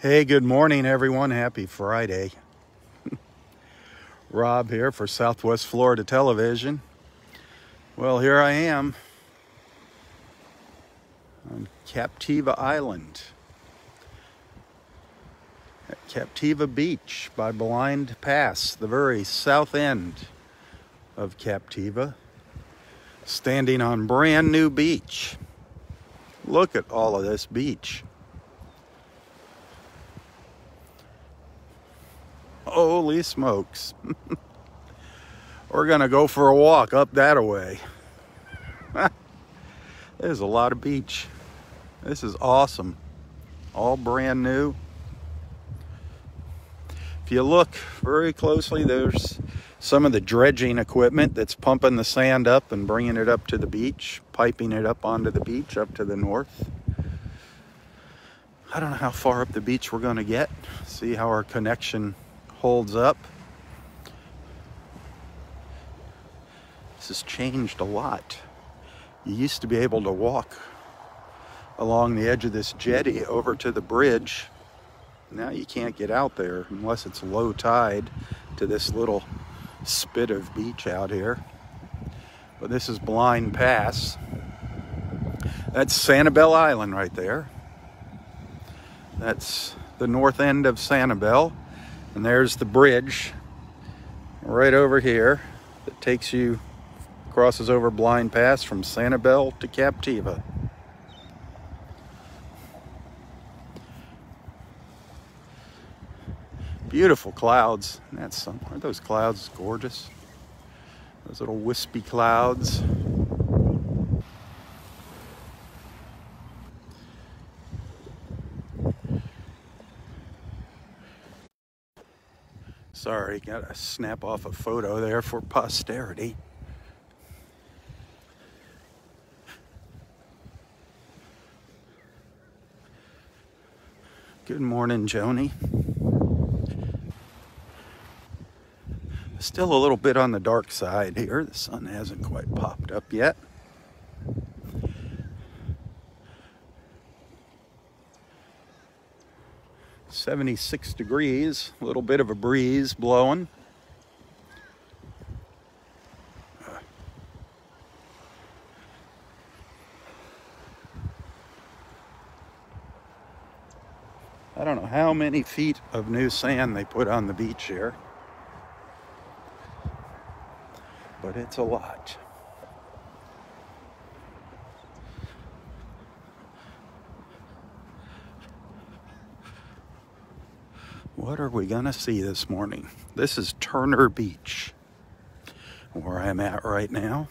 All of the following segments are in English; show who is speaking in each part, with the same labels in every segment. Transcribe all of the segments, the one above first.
Speaker 1: Hey, good morning, everyone. Happy Friday. Rob here for Southwest Florida Television. Well, here I am on Captiva Island at Captiva Beach by Blind Pass, the very south end of Captiva, standing on brand new beach. Look at all of this beach. Holy smokes. We're gonna go for a walk up that way. There's a lot of beach. This is awesome. All brand new. If you look very closely, there's some of the dredging equipment that's pumping the sand up and bringing it up to the beach, piping it up onto the beach up to the north. I don't know how far up the beach we're gonna get. See how our connection holds up. This has changed a lot. You used to be able to walk along the edge of this jetty over to the bridge. Now you can't get out there unless it's low tide to this little spit of beach out here. But this is Blind Pass. That's Sanibel Island right there. That's the north end of Sanibel. And there's the bridge right over here that takes you, crosses over Blind Pass from Sanibel to Captiva. Beautiful clouds. That's some, aren't those clouds gorgeous? Those little wispy clouds. Sorry, gotta snap off a photo there for posterity. Good morning, Joni. Still a little bit on the dark side here. The sun hasn't quite popped up yet. "76 degrees, a little bit of a breeze blowing. I don't know how many feet of new sand they put on the beach here, but it's a lot. What are we gonna see this morning? This is Turner Beach, where I'm at right now.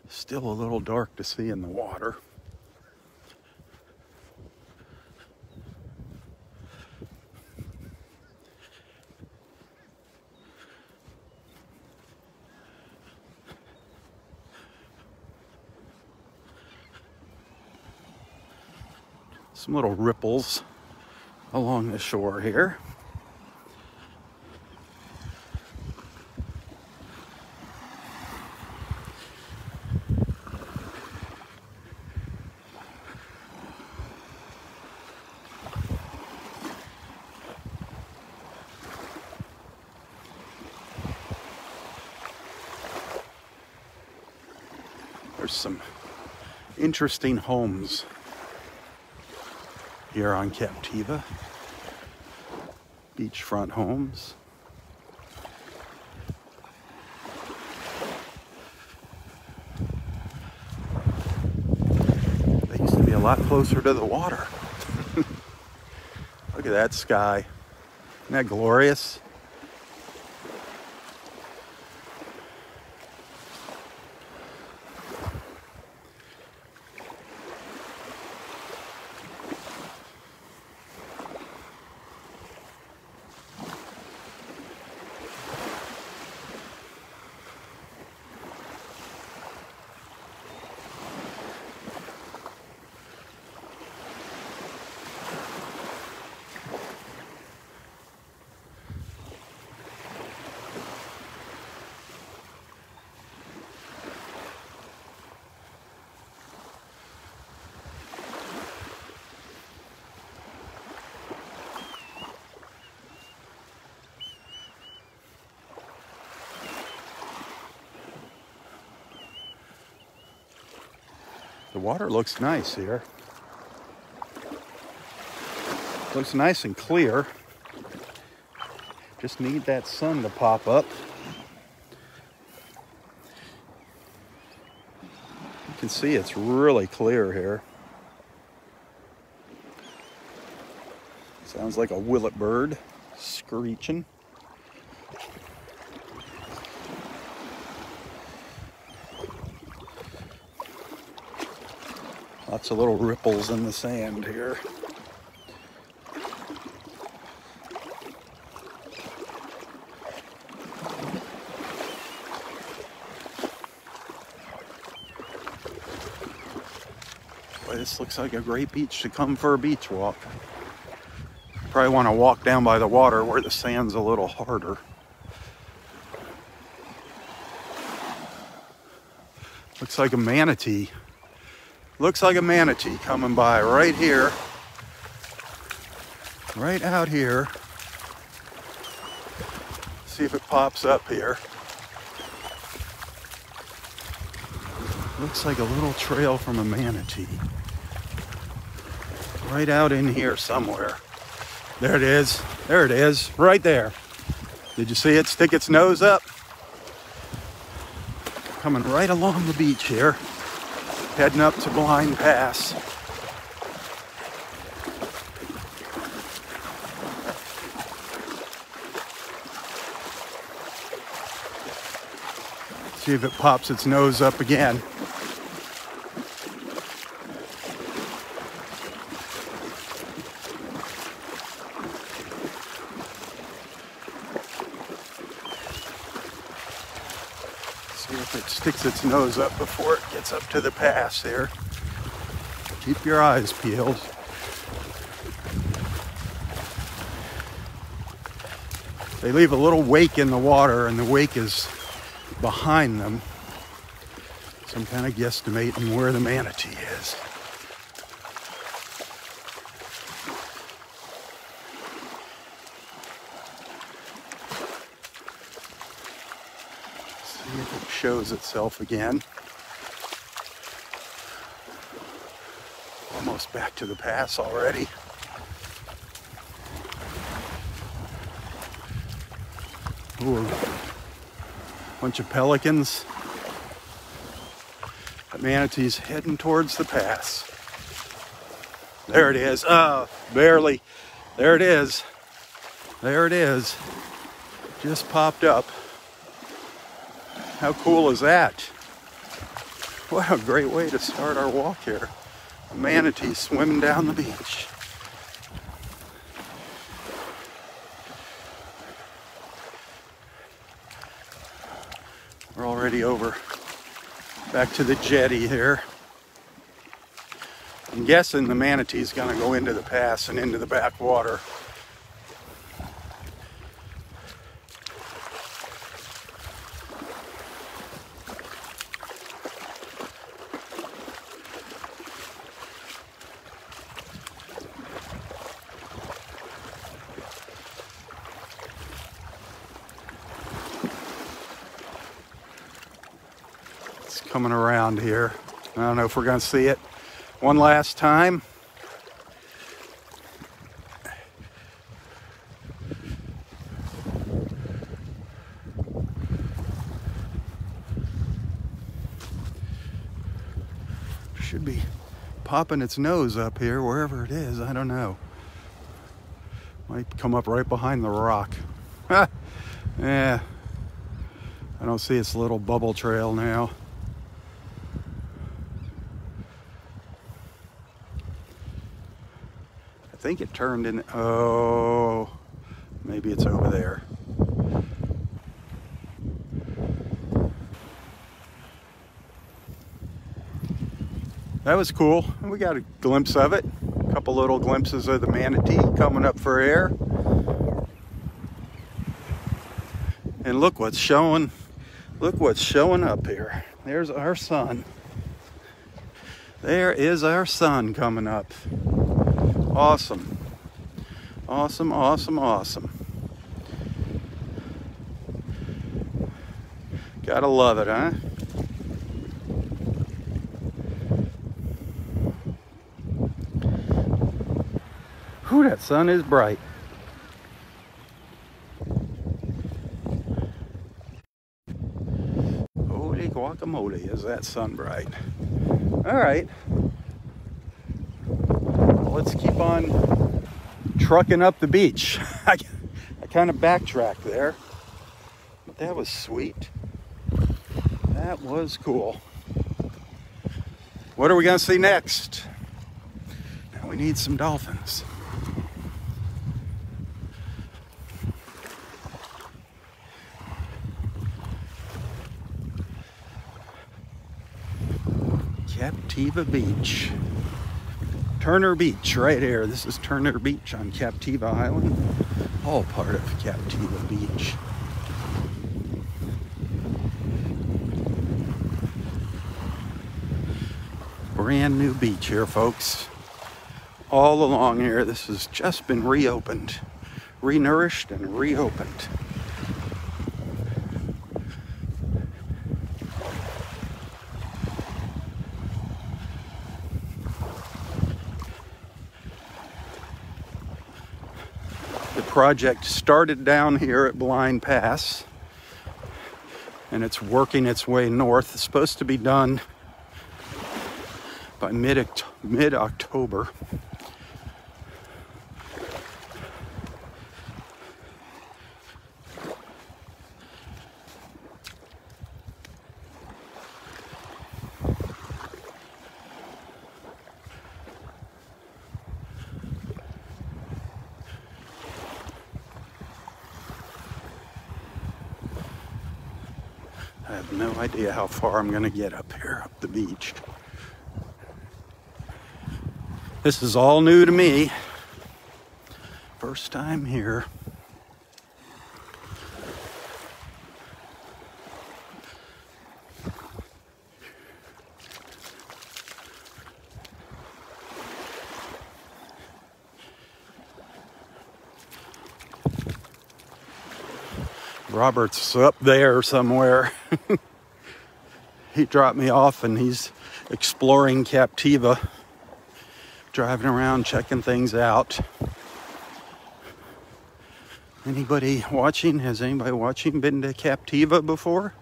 Speaker 1: Still a little dark to see in the water. Some little ripples along the shore here. There's some interesting homes here on Captiva. Beachfront homes. They used to be a lot closer to the water. Look at that sky. Isn't that glorious? The water looks nice here. Looks nice and clear. Just need that sun to pop up. You can see it's really clear here. Sounds like a willet bird screeching. Lots of little ripples in the sand here. Boy, this looks like a great beach to come for a beach walk. Probably want to walk down by the water where the sand's a little harder. Looks like a manatee. Looks like a manatee coming by right here. Right out here. See if it pops up here. Looks like a little trail from a manatee. Right out in here somewhere. There it is. There it is. Right there. Did you see it stick its nose up? Coming right along the beach here. Heading up to Blind Pass. See if it pops its nose up again. See if it sticks its nose up before it gets up to the pass here. Keep your eyes peeled. They leave a little wake in the water, and the wake is behind them. So I'm kind of guesstimating where the manatee is. See if it shows itself again. Almost back to the pass already. Ooh, bunch of pelicans. The manatee's heading towards the pass. There it is. Barely. There it is. There it is. Just popped up. How cool is that? What a great way to start our walk here. A manatee swimming down the beach. We're already over back to the jetty here. I'm guessing the manatee's gonna go into the pass and into the backwater. Coming around here. I don't know if we're going to see it one last time. Should be popping its nose up here wherever it is. I don't know. Might come up right behind the rock. Yeah. I don't see its little bubble trail now. I think it turned in. Oh, maybe it's over there. That was cool. We got a glimpse of it. A couple little glimpses of the manatee coming up for air. And look what's showing. Look what's showing up here. There's our sun. There is our sun coming up. Awesome. Awesome, awesome, awesome. Gotta love it, huh? Whew, that sun is bright. Holy guacamole, is that sun bright. All right. Well, let's keep on trucking up the beach. I kind of backtracked there, but that was sweet. That was cool. What are we gonna see next? Now we need some dolphins. Captiva Beach. Turner Beach right here. This is Turner Beach on Captiva Island. All part of Captiva Beach. Brand new beach here, folks. All along here, this has just been reopened, renourished and reopened. The project started down here at Blind Pass, and it's working its way north. It's supposed to be done by mid-October. I have no idea how far I'm going to get up here, up the beach. This is all new to me. First time here. Robert's up there somewhere. He dropped me off and he's exploring Captiva. Driving around, checking things out. Anybody watching? Has anybody watching been to Captiva before?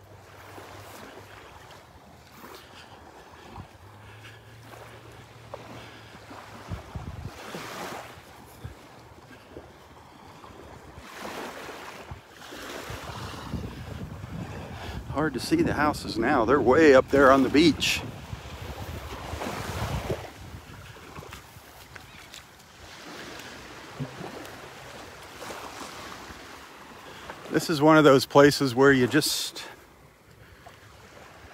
Speaker 1: Hard to see the houses now. They're way up there on the beach. This is one of those places where you just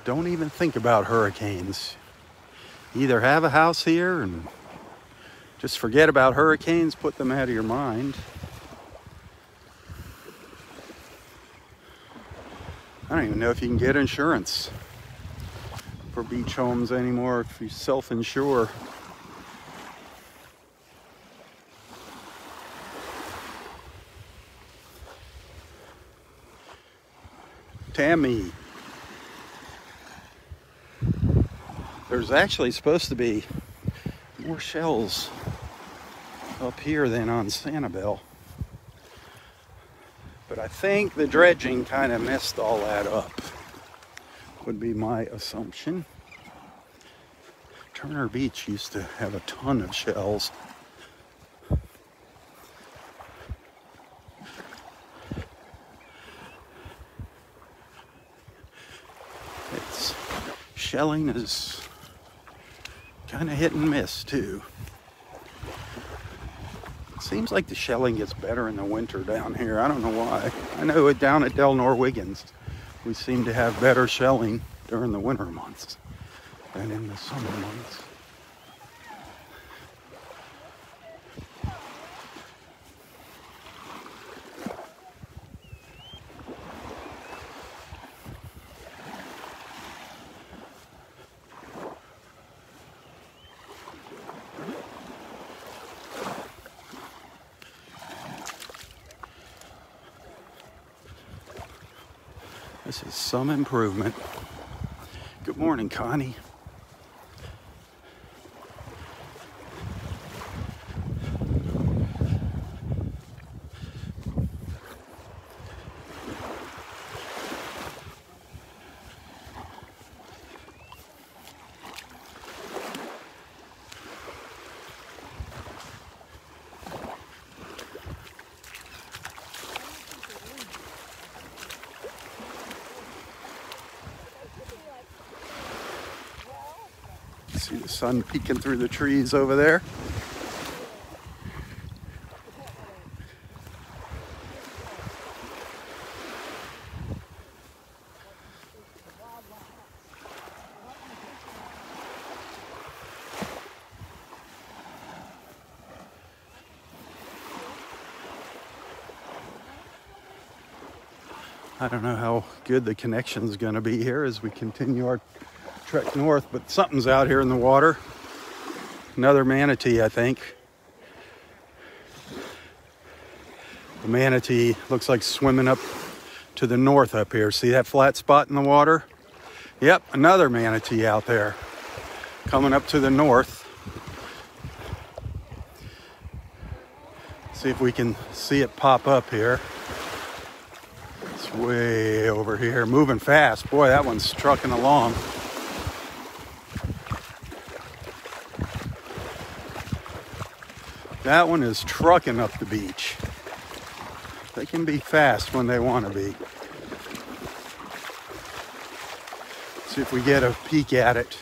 Speaker 1: don't even think about hurricanes. You either have a house here and just forget about hurricanes, put them out of your mind. I don't even know if you can get insurance for beach homes anymore if you self-insure. Tammy. There's actually supposed to be more shells up here than on Sanibel. But I think the dredging kind of messed all that up, would be my assumption. Turner Beach used to have a ton of shells. Shelling is kind of hit and miss too. It seems like the shelling gets better in the winter down here. I don't know why. I know down at Del Nor-Wiggins, we seem to have better shelling during the winter months than in the summer months. This is some improvement. Good morning, Connie. See the sun peeking through the trees over there. I don't know how good the connection is going to be here as we continue our trek north, but something's out here in the water. Another manatee, I think. The manatee looks like swimming up to the north up here. See that flat spot in the water? Yep, another manatee out there coming up to the north. See if we can see it pop up here. It's way over here, moving fast. Boy, that one's trucking along. That one is trucking up the beach. They can be fast when they want to be. See if we get a peek at it.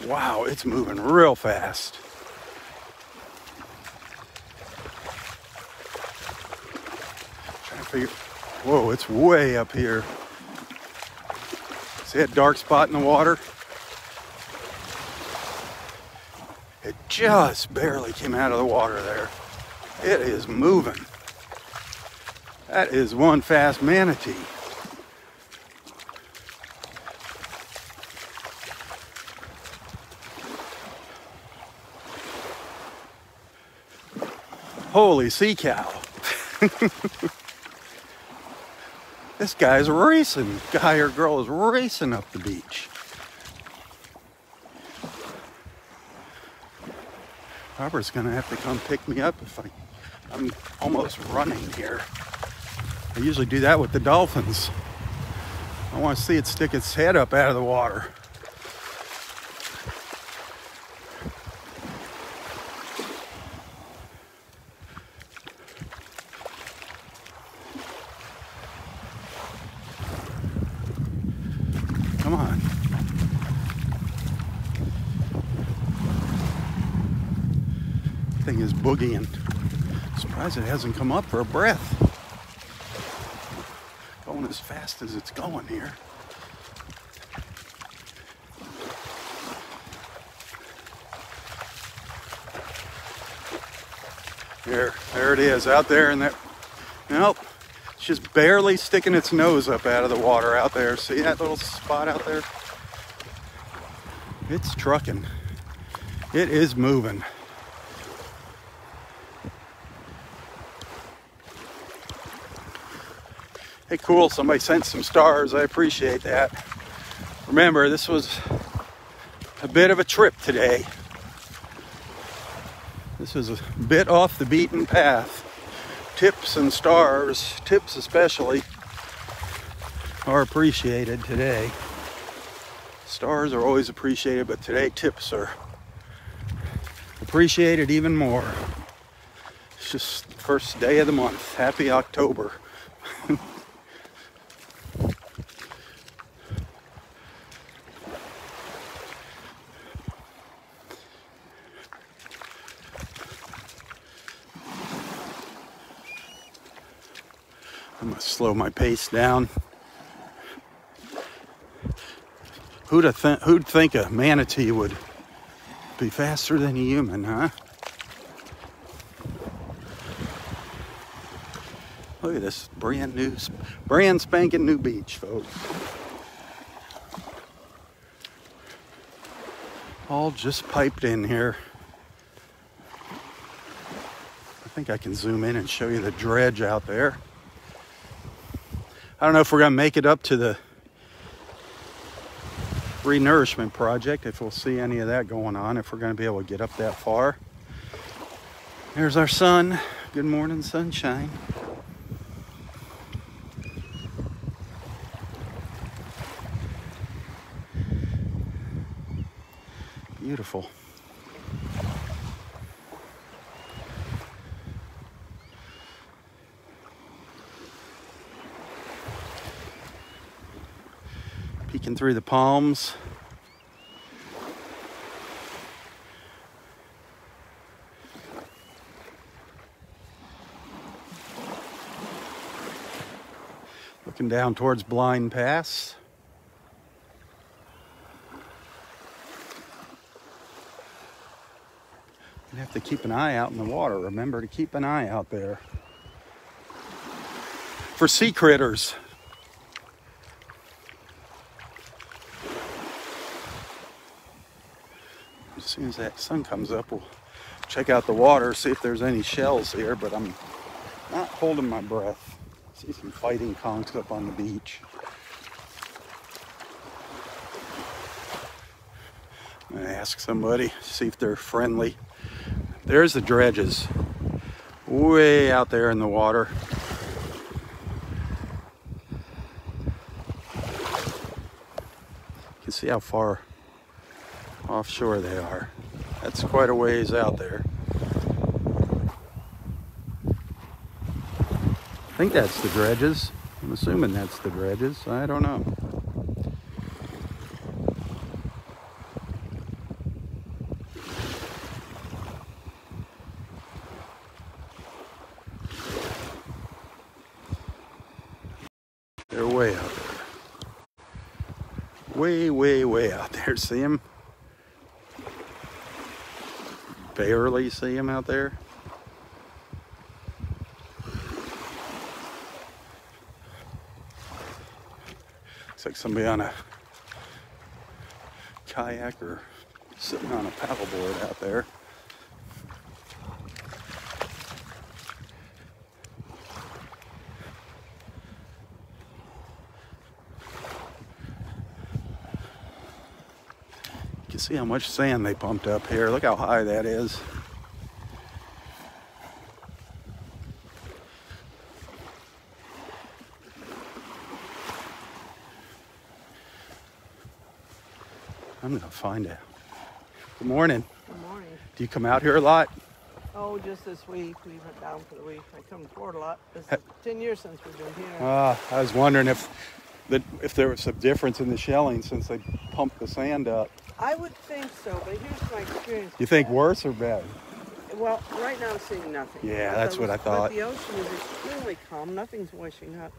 Speaker 1: Wow, it's moving real fast. Whoa, it's way up here. See that dark spot in the water? It just barely came out of the water there. It is moving. That is one fast manatee. Holy sea cow. This guy's racing. Guy or girl is racing up the beach. Robert's gonna have to come pick me up if I'm almost running here. I usually do that with the dolphins. I want to see it stick its head up out of the water. Come on. Thing is boogieing. Surprised it hasn't come up for a breath. Going as fast as it's going here. There it is out there in that. Nope. It's just barely sticking its nose up out of the water out there. See that little spot out there? It's trucking. It is moving. Hey, cool. Somebody sent some stars. I appreciate that. Remember, this was a bit of a trip today. This is a bit off the beaten path. Tips and stars, tips especially, are appreciated today. Stars are always appreciated, but today tips are appreciated even more. It's just the first day of the month. Happy October. I'm gonna slow my pace down. Who'd think a manatee would be faster than a human, huh? Look at this brand spanking new beach, folks. All just piped in here. I think I can zoom in and show you the dredge out there. I don't know if we're going to make it up to the re-nourishment project, if we'll see any of that going on, if we're going to be able to get up that far. There's our sun. Good morning, sunshine. Beautiful. Peeking through the palms. Looking down towards Blind Pass. You have to keep an eye out in the water. Remember to keep an eye out there for sea critters. As soon as that sun comes up, we'll check out the water, see if there's any shells here, but I'm not holding my breath. See some fighting conchs up on the beach. I'm gonna ask somebody, see if they're friendly. There's the dredges, way out there in the water. You can see how far offshore they are. That's quite a ways out there. I think that's the dredges. I'm assuming that's the dredges. I don't know. They're way out there. Way, way, way out there. See them? Barely see them out there. Looks like somebody on a kayak or sitting on a paddleboard out there. You can see how much sand they pumped up here. Look how high that is. I'm gonna find it. Good morning.
Speaker 2: Good morning.
Speaker 1: Do you come out here a lot?
Speaker 2: Oh, just this week. We went down for the week. I come to Florida a lot. It's 10 years since we've been here.
Speaker 1: I was wondering if there was some difference in the shelling since they pumped the sand up.
Speaker 2: I would think so, but here's my experience.
Speaker 1: You think worse or better?
Speaker 2: Well, right now I'm seeing nothing.
Speaker 1: Yeah, that's what I thought.
Speaker 2: But the ocean is extremely calm. Nothing's washing up.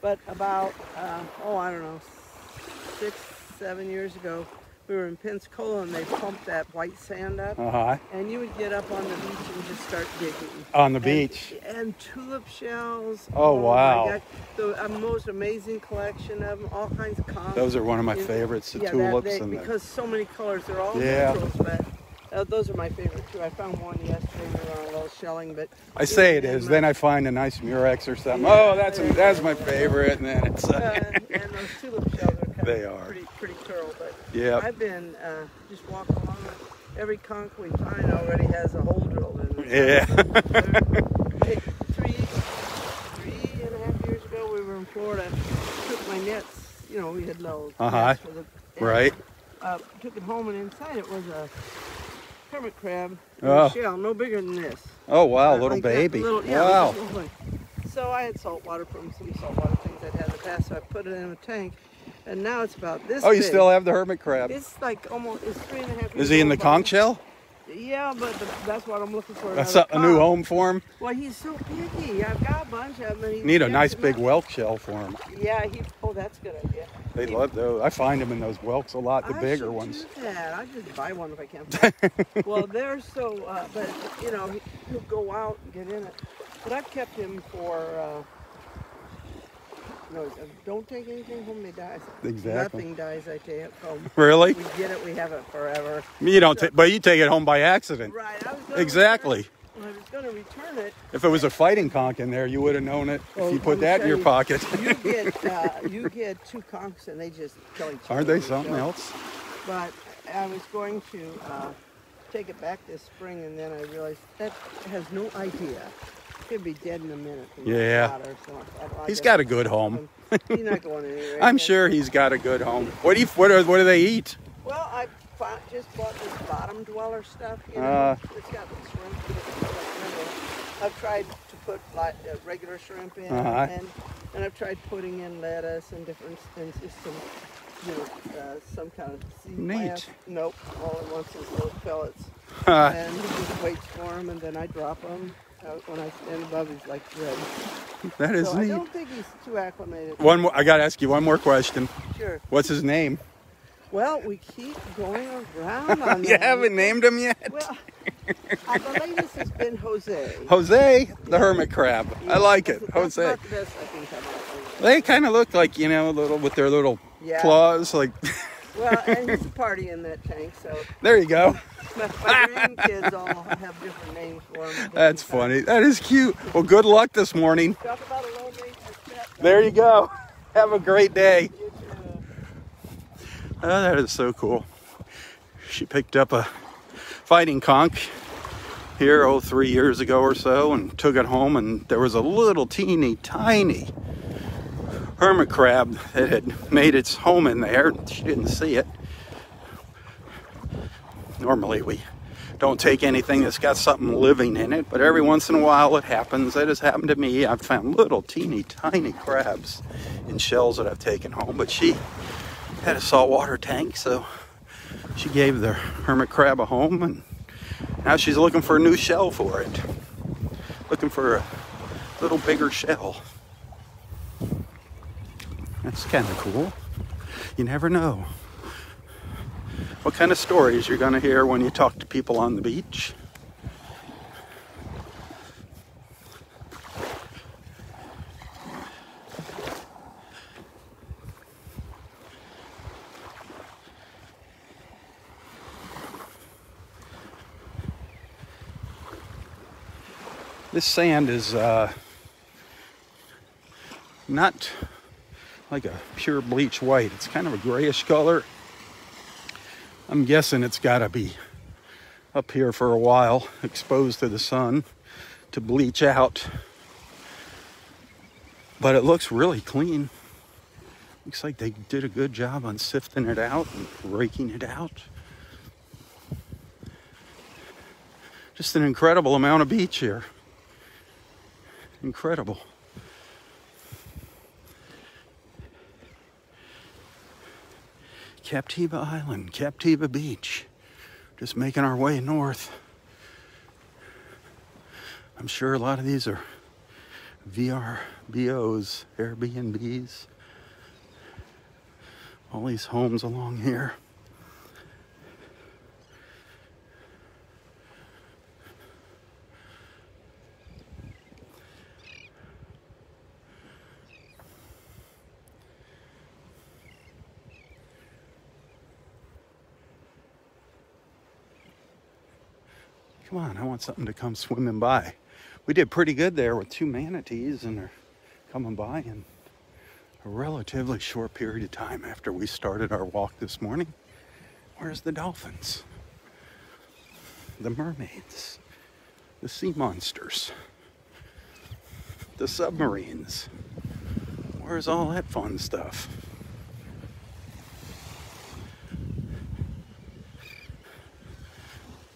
Speaker 2: But about, I don't know, 6, 7 years ago, we were in Pensacola and they pumped that white sand up. And you would get up on the beach and just start digging.
Speaker 1: On the beach?
Speaker 2: And tulip shells.
Speaker 1: Oh, wow.
Speaker 2: My God. The most amazing collection of them, all kinds of conchs.
Speaker 1: Those are one of my favorites, the tulips.
Speaker 2: Because so many colors, they're all neutrals, but those are my favorite too. I found one yesterday, we were on a little shelling, but...
Speaker 1: I say it is, then I find a nice murex or something.
Speaker 2: Yeah,
Speaker 1: oh, that's my favorite, and then it's...
Speaker 2: and those tulip shells are kind
Speaker 1: they
Speaker 2: of
Speaker 1: are.
Speaker 2: pretty curled, but
Speaker 1: yeah.
Speaker 2: I've been just walking along. Every conch we find already has a hole drilled in it.
Speaker 1: Yeah.
Speaker 2: 3.5 years ago, we were in Florida, took my nets, we had little nets for the...
Speaker 1: Right.
Speaker 2: Took it home, and inside it was a hermit crab in a shell, no bigger than this.
Speaker 1: Oh, wow, little
Speaker 2: like
Speaker 1: baby.
Speaker 2: Wow. So I had salt water from some saltwater things I'd had in the past, so I put it in a tank, and now it's about this big.
Speaker 1: You still have the hermit crab?
Speaker 2: It's like almost, it's 3.5 years
Speaker 1: Is he in the conch shell?
Speaker 2: Yeah, but that's what I'm looking for.
Speaker 1: That's a new home for him?
Speaker 2: Well, he's so picky. I've got a bunch of them.
Speaker 1: You need a nice big whelk shell for him.
Speaker 2: Yeah, that's a good idea.
Speaker 1: They love those. I find them in those whelks a lot, the bigger ones.
Speaker 2: I that. I just buy one if I can. Well, they're so, but he'll go out and get in it. But I've kept him for, don't take anything home, they die.
Speaker 1: Exactly.
Speaker 2: Nothing dies, I take it home.
Speaker 1: Really?
Speaker 2: We get it, we have it forever.
Speaker 1: You don't, but you take it home by accident.
Speaker 2: Right. I was
Speaker 1: exactly.
Speaker 2: I was going to return it.
Speaker 1: If it was a fighting conch in there, you would have known it if you put that in your pocket.
Speaker 2: You get 2 conchs and they just kill each other.
Speaker 1: Aren't they something else?
Speaker 2: But I was going to take it back this spring, and then I realized that has no idea. He'd be dead in a minute.
Speaker 1: Yeah. He's got a good home.
Speaker 2: He's not going anywhere.
Speaker 1: I'm sure he's got a good home. What do they eat?
Speaker 2: Well, I just bought this bottom dweller stuff. It's got shrimp in it. I've tried to put regular shrimp in, and I've tried putting in lettuce and different things. Just some kind of seed plant. Nope. All it wants is those pellets. And he just waits for them, and then I drop them. when I stand above, he's like red.
Speaker 1: That is
Speaker 2: so
Speaker 1: neat.
Speaker 2: I don't think he's too acclimated.
Speaker 1: One more. I got to ask you one more question.
Speaker 2: Sure.
Speaker 1: What's his name?
Speaker 2: Well, we keep going around on that.
Speaker 1: You haven't named him yet?
Speaker 2: Well, the latest has been Jose.
Speaker 1: Jose, the hermit crab.
Speaker 2: Yeah,
Speaker 1: I like it.
Speaker 2: that's
Speaker 1: Jose.
Speaker 2: about the best I can come up with.
Speaker 1: They kind of look like, you know, little with their little claws. Like.
Speaker 2: Well, and he's a party in that tank, so.
Speaker 1: There you go.
Speaker 2: My grandkids all have different names for him.
Speaker 1: That's funny. That is cute. Well, good luck this morning.
Speaker 2: Talk about a low maintenance pet.
Speaker 1: There you go. Have a great day.
Speaker 2: You too.
Speaker 1: Oh, that is so cool. She picked up a fighting conch here, 3 years ago or so, and took it home, and there was a little teeny tiny hermit crab that had made its home in there. She didn't see it. Normally we don't take anything that's got something living in it, but every once in a while it happens. That has happened to me. I've found little teeny tiny crabs in shells that I've taken home, but she had a saltwater tank, so she gave the hermit crab a home, and now she's looking for a new shell for it. Looking for a little bigger shell. That's kind of cool. You never know what kind of stories you're going to hear when you talk to people on the beach. This sand is not like a pure bleach white. It's kind of a grayish color. I'm guessing it's got to be up here for a while, exposed to the sun to bleach out. But it looks really clean. Looks like they did a good job on sifting it out and raking it out. Just an incredible amount of beach here. Incredible. Captiva Island, Captiva Beach. Just making our way north. I'm sure a lot of these are VRBOs, Airbnbs. All these homes along here. Come on, I want something to come swimming by. We did pretty good there with 2 manatees, and they're coming by in a relatively short period of time after we started our walk this morning. Where's the dolphins? The mermaids? The sea monsters? The submarines? Where's all that fun stuff?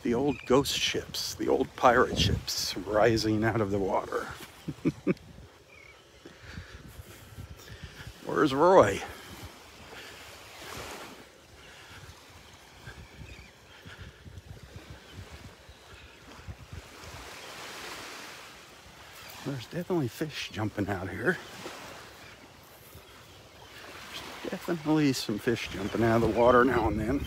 Speaker 1: The old ghost ships, the old pirate ships rising out of the water. Where's Roy? There's definitely fish jumping out here. There's definitely some fish jumping out of the water now and then.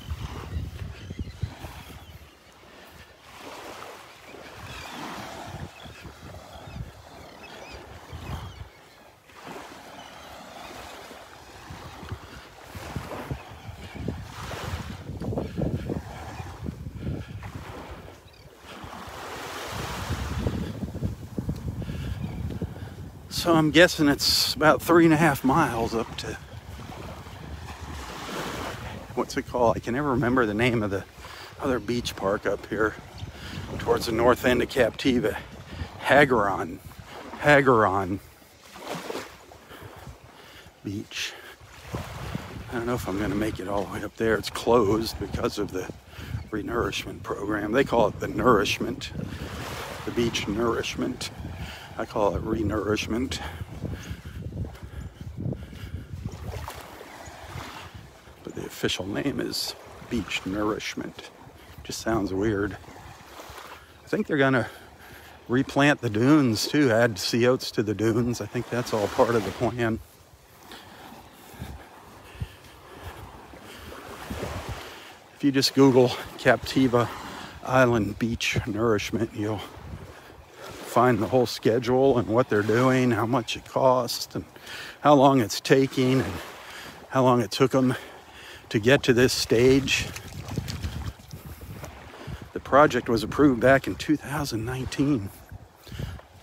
Speaker 1: So I'm guessing it's about 3.5 miles up to, what's it called? I can never remember the name of the other beach park up here towards the north end of Captiva. Hagaron Beach. I don't know if I'm going to make it all the way up there. It's closed because of the renourishment program. They call it the nourishment, the beach nourishment. I call it renourishment. But the official name is beach nourishment. Just sounds weird. I think they're gonna replant the dunes too, add sea oats to the dunes. I think that's all part of the plan. If you just Google Captiva Island beach nourishment, you'll find the whole schedule and what they're doing, how much it costs, and how long it's taking, and how long it took them to get to this stage. The project was approved back in 2019,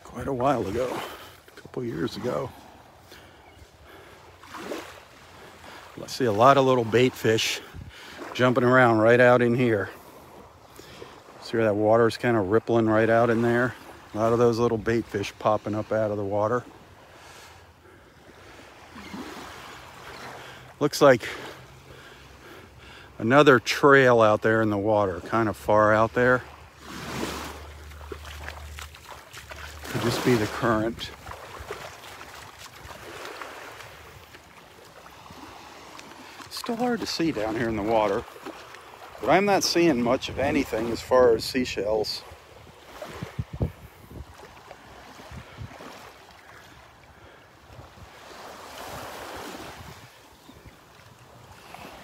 Speaker 1: quite a while ago, a couple years ago. I see a lot of little bait fish jumping around right out in here. See where that water's kind of rippling right out in there? A lot of those little bait fish popping up out of the water. Looks like another trail out there in the water, kind of far out there. Could just be the current. Still hard to see down here in the water, but I'm not seeing much of anything as far as seashells.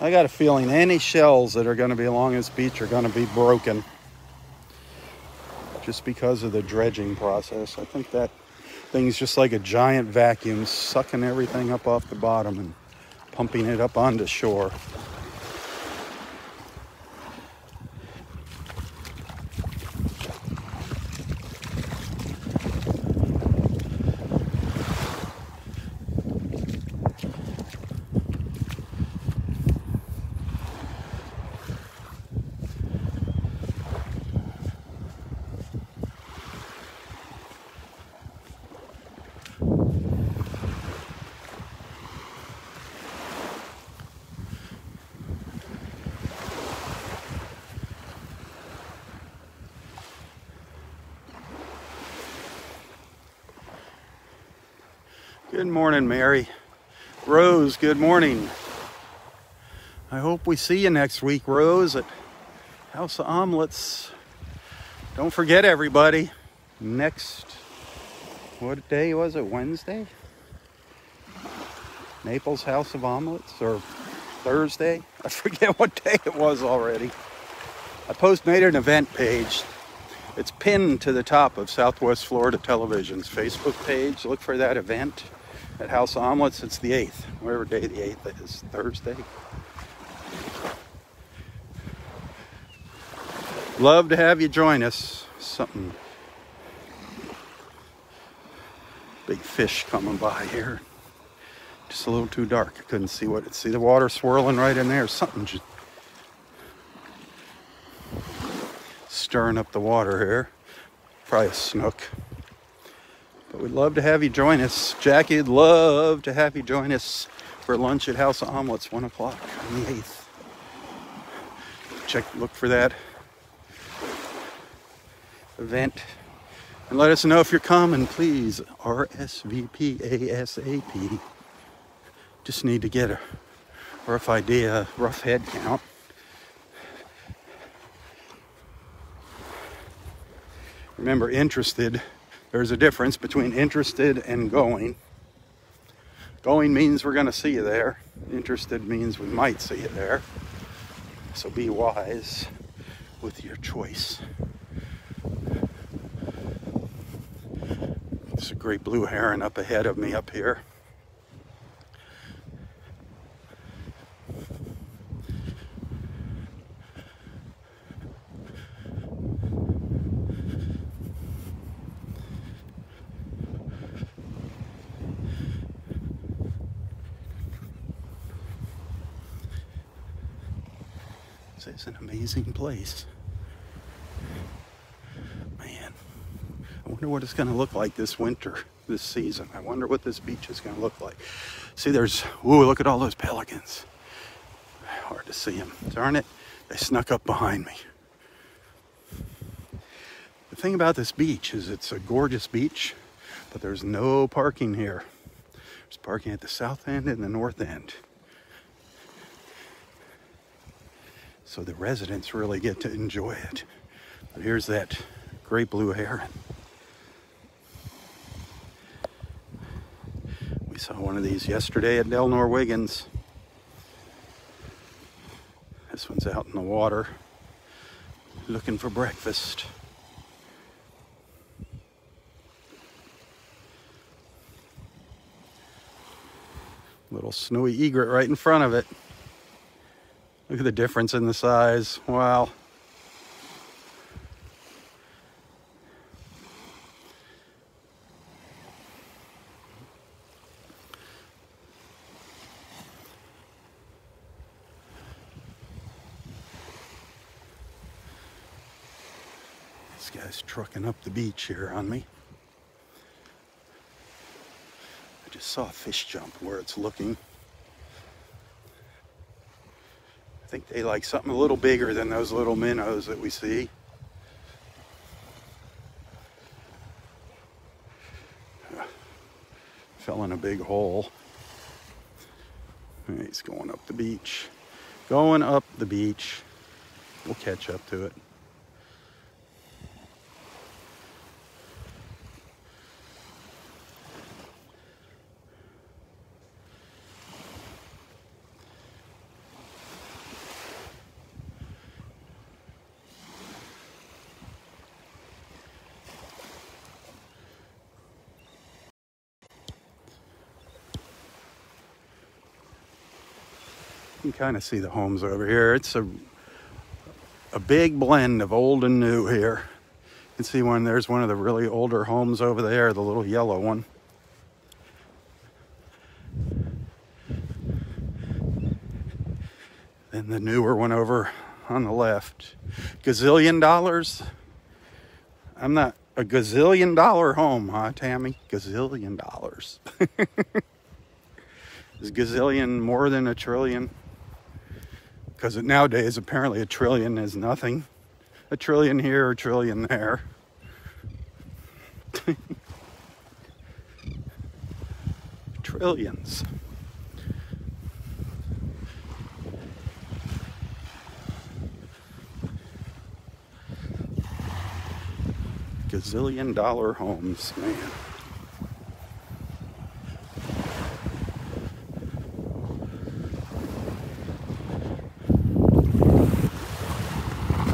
Speaker 1: I got a feeling any shells that are going to be along this beach are going to be broken just because of the dredging process. I think that thing's just like a giant vacuum sucking everything up off the bottom and pumping it up onto shore. Good morning, Mary. Rose, good morning. I hope we see you next week, Rose, at House of Omelets. Don't forget, everybody, next, what day was it, Wednesday? Naples House of Omelets, or Thursday? I forget what day it was already. I made an event page. It's pinned to the top of Southwest Florida Television's Facebook page. Look for that event at House of Omelets. It's the 8th, whatever day the 8th is, Thursday. Love to have you join us. Something, big fish coming by here. Just a little too dark. I couldn't see what it. See the water swirling right in there. Something just stirring up the water here. Probably a snook. But we'd love to have you join us. Jackie would love to have you join us for lunch at House of Omelets, 1 o'clock on the 8th. Look for that event. And let us know if you're coming, please. RSVP ASAP. Just need to get a rough idea, rough head count. Remember, interested. There's a difference between interested and going. Going means we're going to see you there. Interested means we might see you there. So be wise with your choice. There's a great blue heron up ahead of me up here. It's an amazing place. Man, I wonder what it's going to look like this winter, this season. I wonder what this beach is going to look like. See, ooh, look at all those pelicans. Hard to see them, darn it. They snuck up behind me. The thing about this beach is it's a gorgeous beach, but there's no parking here. There's parking at the south end and the north end. So the residents really get to enjoy it. But here's that great blue heron. Saw one of these yesterday at Del Norwiggins. This one's out in the water looking for breakfast. Little snowy egret right in front of it. Look at the difference in the size. Wow. This guy's trucking up the beach here on me. I just saw a fish jump where it's looking. I think they like something a little bigger than those little minnows that we see. Fell in a big hole. He's going up the beach. Going up the beach. We'll catch up to it. You can kind of see the homes over here. It's a big blend of old and new here. You can see there's one of the really older homes over there, the little yellow one. Then the newer one over on the left. Gazillion dollars? I'm not a gazillion dollar home, huh, Tammy? Gazillion dollars. Is gazillion more than a trillion? Because nowadays, apparently a trillion is nothing. A trillion here, a trillion there. Trillions. Gazillion dollar homes, man.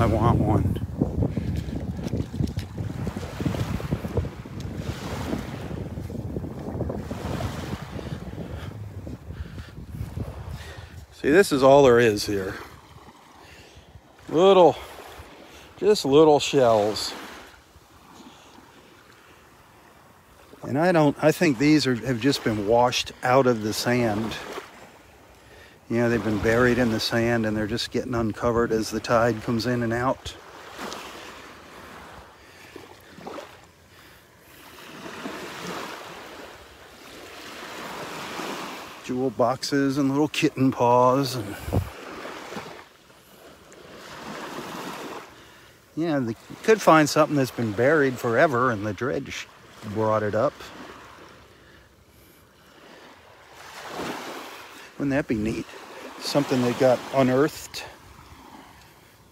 Speaker 1: I want one. See, this is all there is here. Just little shells. And I think these have just been washed out of the sand. You know, they've been buried in the sand and they're just getting uncovered as the tide comes in and out. Jewel boxes and little kitten paws. And yeah, they could find something that's been buried forever and the dredge brought it up. Wouldn't that be neat? Something that got unearthed.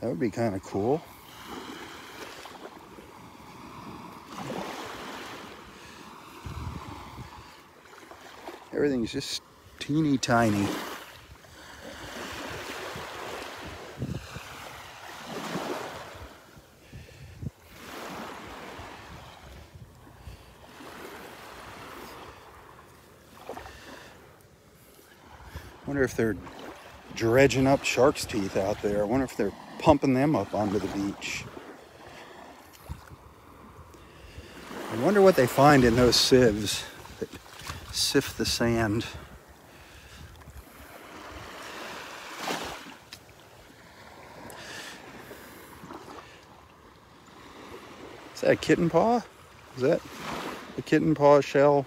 Speaker 1: That would be kind of cool. Everything's just teeny tiny. Wonder if they're dredging up shark's teeth out there. I wonder if they're pumping them up onto the beach. I wonder what they find in those sieves that sift the sand. Is that a kitten paw? Is that a kitten paw shell?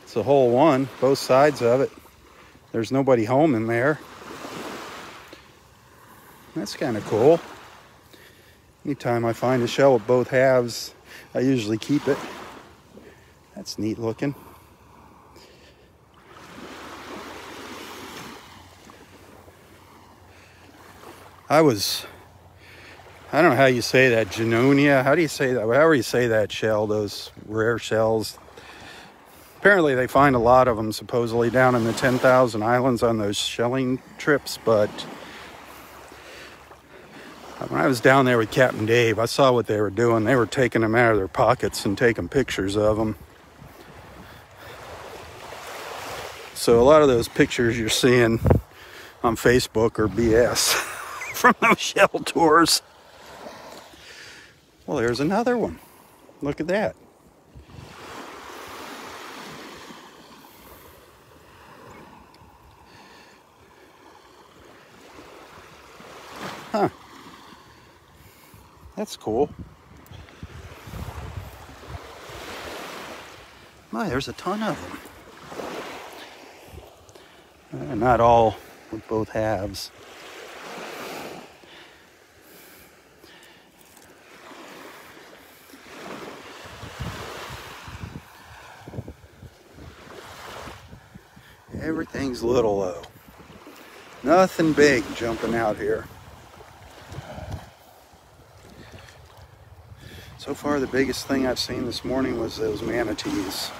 Speaker 1: It's a whole one, both sides of it. There's nobody home in there. That's kind of cool. Anytime I find a shell with both halves, I usually keep it. That's neat looking. I don't know how you say that, Junonia. How do you say that? However you say that shell, those rare shells Apparently they find a lot of them supposedly down in the 10,000 islands on those shelling trips, but when I was down there with Captain Dave, I saw what they were doing. They were taking them out of their pockets and taking pictures of them. So a lot of those pictures you're seeing on Facebook are BS from those shell tours. Well, there's another one. Look at that. Huh. That's cool. My, there's a ton of them. Not all with both halves. Everything's little though. Nothing big jumping out here. So far, the biggest thing I've seen this morning was those manatees.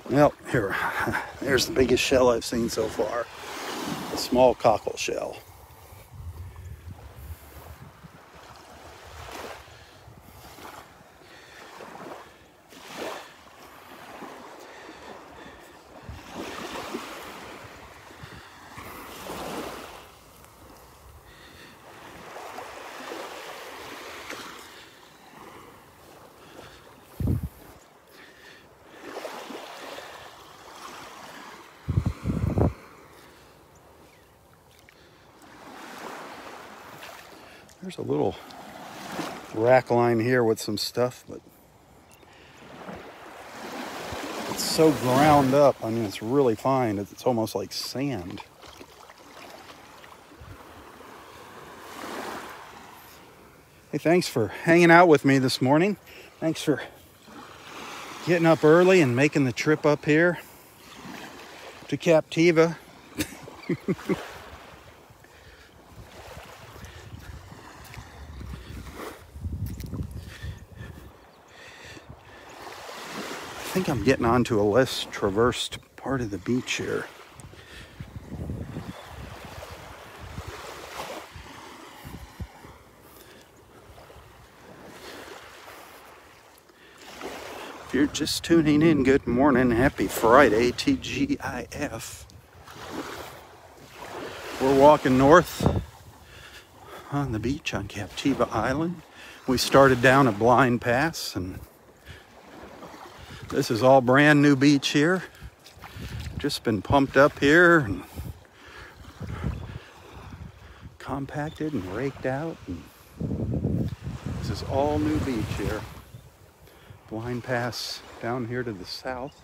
Speaker 1: Well, here, there's the biggest shell I've seen so far. A small cockle shell. There's a little rack line here with some stuff, but it's so ground up. I mean, it's really fine. It's almost like sand. Hey, thanks for hanging out with me this morning. Thanks for getting up early and making the trip up here to Captiva. I think I'm getting onto a less traversed part of the beach here. If you're just tuning in, good morning, happy Friday, TGIF. We're walking north on the beach on Captiva Island. We started down a blind pass, and this is all brand new beach here. Just been pumped up here and compacted and raked out. And this is all new beach here. Blind pass down here to the south.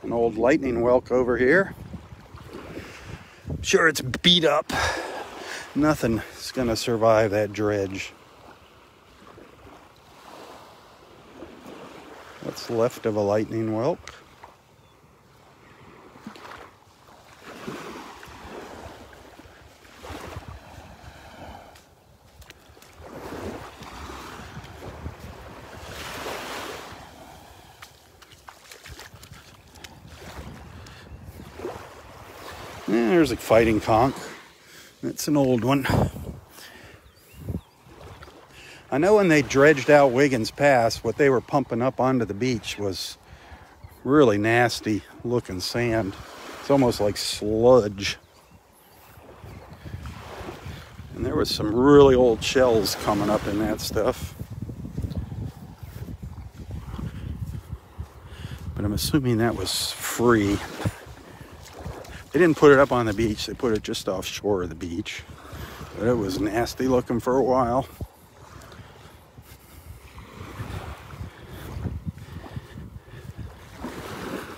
Speaker 1: An old lightning whelk over here. Sure, it's beat up. Nothing's gonna survive that dredge. What's left of a lightning whelk? There's a fighting conch. It's an old one. I know when they dredged out Wiggins Pass, what they were pumping up onto the beach was really nasty looking sand. It's almost like sludge. And there was some really old shells coming up in that stuff. But I'm assuming that was free. They didn't put it up on the beach, they put it just offshore of the beach. But it was nasty looking for a while.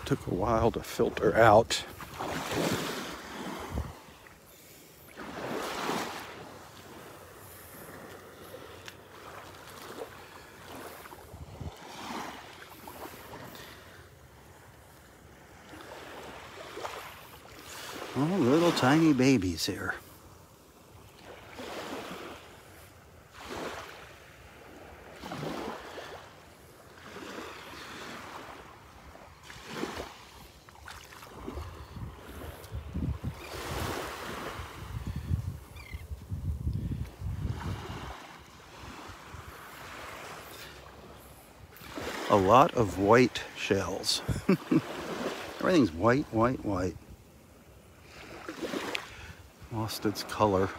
Speaker 1: Took a while to filter out. Oh, little tiny babies here. A lot of white shells. Everything's white, white, white. Lost its color.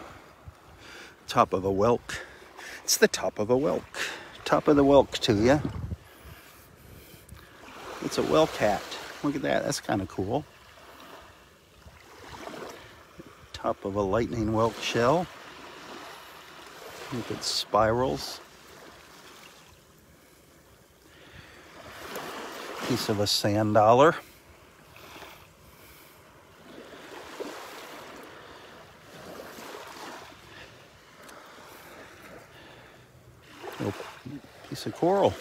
Speaker 1: Top of a whelk. It's the top of a whelk. Top of the whelk to ya. It's a whelk hat. Look at that. That's kind of cool. Top of a lightning whelk shell. Look at spirals. Piece of a sand dollar. Little piece of coral.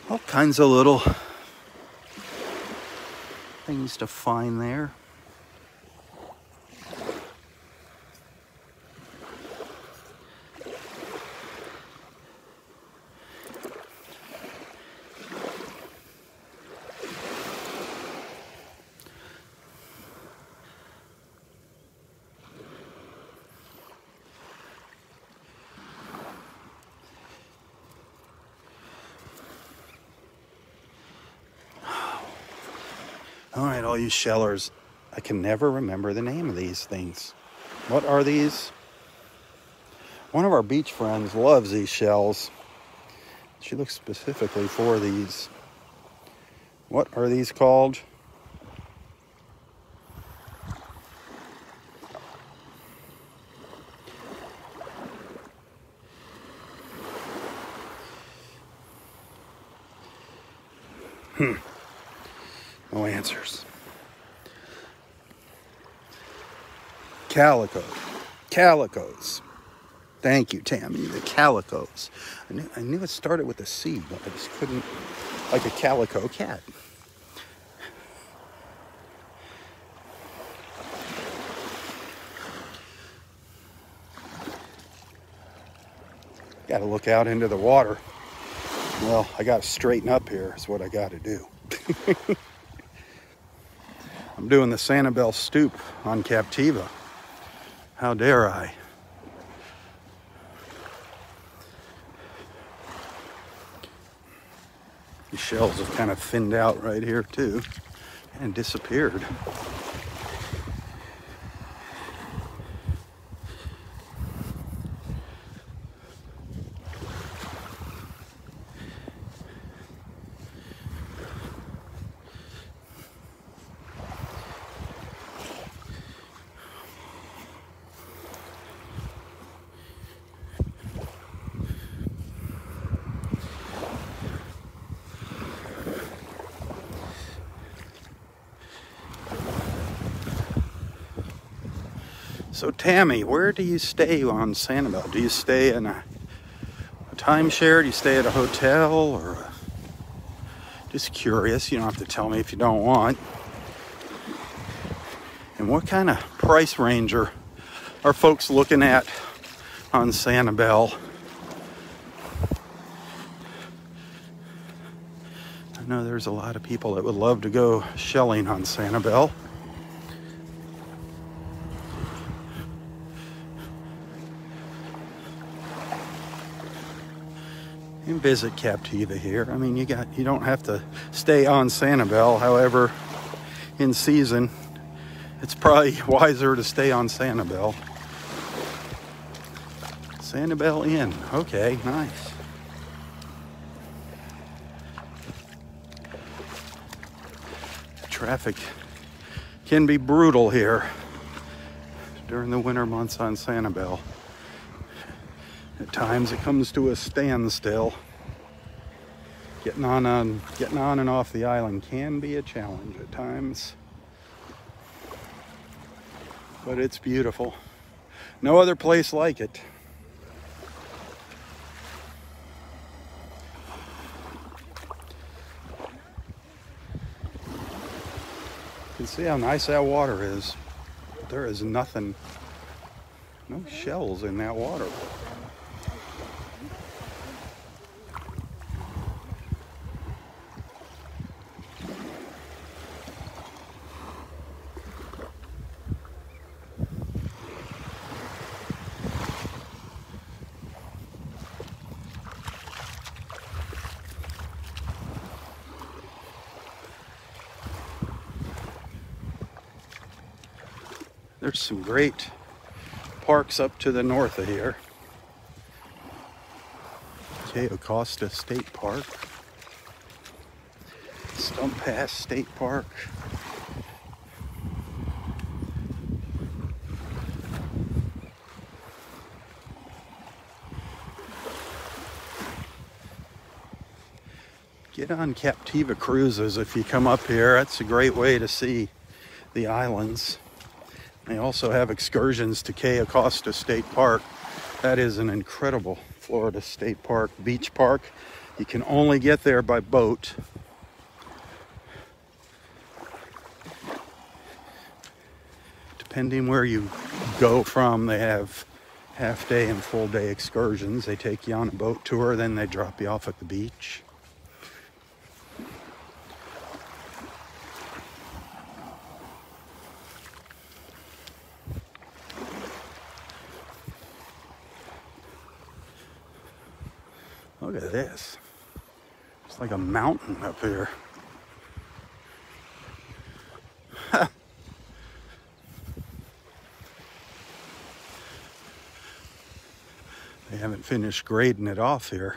Speaker 1: All kinds of little things to find there. All right, all you shellers, I can never remember the name of these things. What are these? One of our beach friends loves these shells. She looks specifically for these. What are these called? No answers. Calicos. Thank you, Tammy. The calicos. I knew it started with a C, but I just couldn't, like a calico cat. Got to look out into the water. Well, I got to straighten up here is what I got to do. I'm doing the Sanibel stoop on Captiva. How dare I? These shells have kind of thinned out right here too and disappeared. So Tammy, where do you stay on Sanibel? Do you stay in a timeshare? Do you stay at a hotel? Or just curious, you don't have to tell me if you don't want. And what kind of price range are folks looking at on Sanibel? I know there's a lot of people that would love to go shelling on Sanibel. And visit Captiva here. I mean, you don't have to stay on Sanibel. However, in season, it's probably wiser to stay on Sanibel. Sanibel Inn. Okay, nice. Traffic can be brutal here during the winter months on Sanibel. At times it comes to a standstill. Getting on and off the island can be a challenge at times. But it's beautiful. No other place like it. can see how nice that water is. There is nothing, no shells in that water. There's some great parks up to the north of here. Cayo Costa State Park, Stump Pass State Park. Get on Captiva cruises if you come up here. That's a great way to see the islands. They also have excursions to Cayo Costa State Park. That is an incredible Florida State Park, beach park. You can only get there by boat. Depending where you go from, they have half-day and full-day excursions. They take you on a boat tour, then they drop you off at the beach. Look at this. It's like a mountain up here. They haven't finished grading it off here.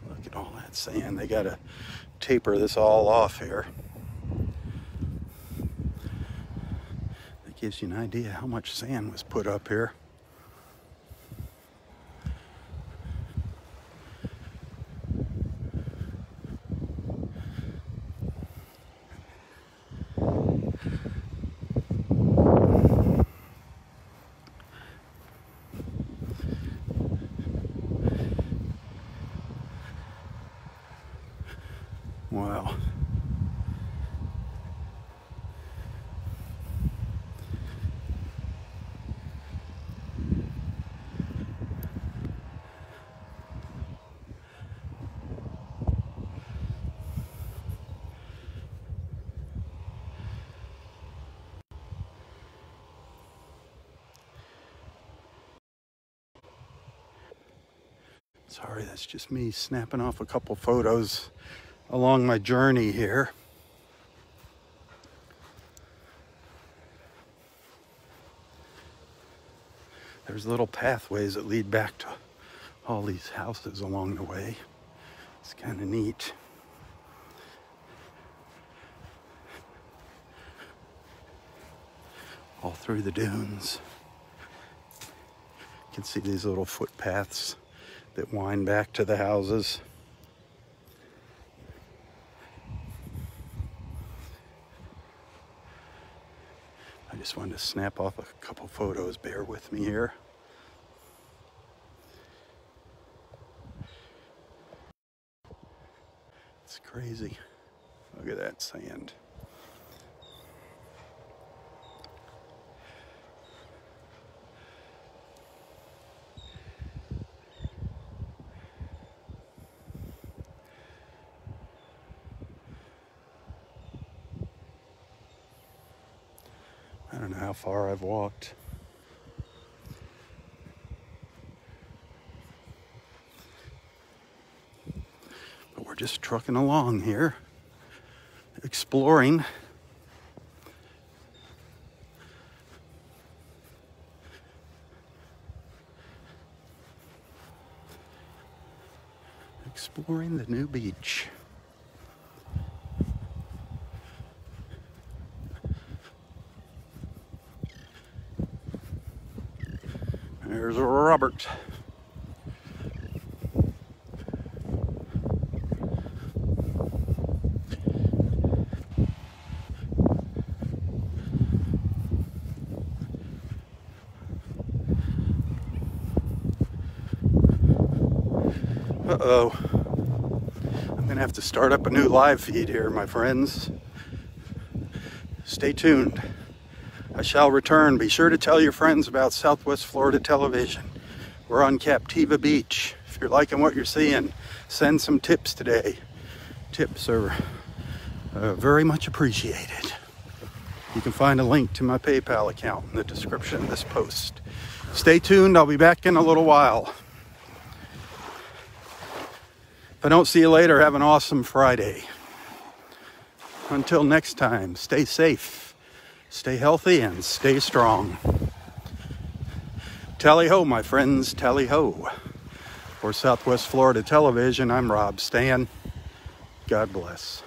Speaker 1: Look at all that sand. They gotta taper this all off here. Gives you an idea how much sand was put up here. Wow. Sorry, that's just me snapping off a couple photos along my journey here. There's little pathways that lead back to all these houses along the way. It's kind of neat. All through the dunes. You can see these little footpaths that wind back to the houses. I just wanted to snap off a couple photos. Bear with me here. It's crazy. Look at that sand. I don't know how far I've walked. But we're just trucking along here, exploring. Exploring the new beach. There's Robert. Uh-oh. I'm gonna have to start up a new live feed here, my friends. Stay tuned. I shall return. Be sure to tell your friends about Southwest Florida Television. We're on Captiva Beach. If you're liking what you're seeing, send some tips today. Tips are very much appreciated. You can find a link to my PayPal account in the description of this post. Stay tuned. I'll be back in a little while. If I don't see you later, have an awesome Friday. Until next time, stay safe, stay healthy, and stay strong. Tally-ho, my friends, tally-ho. For Southwest Florida Television, I'm Rob Stan. God bless.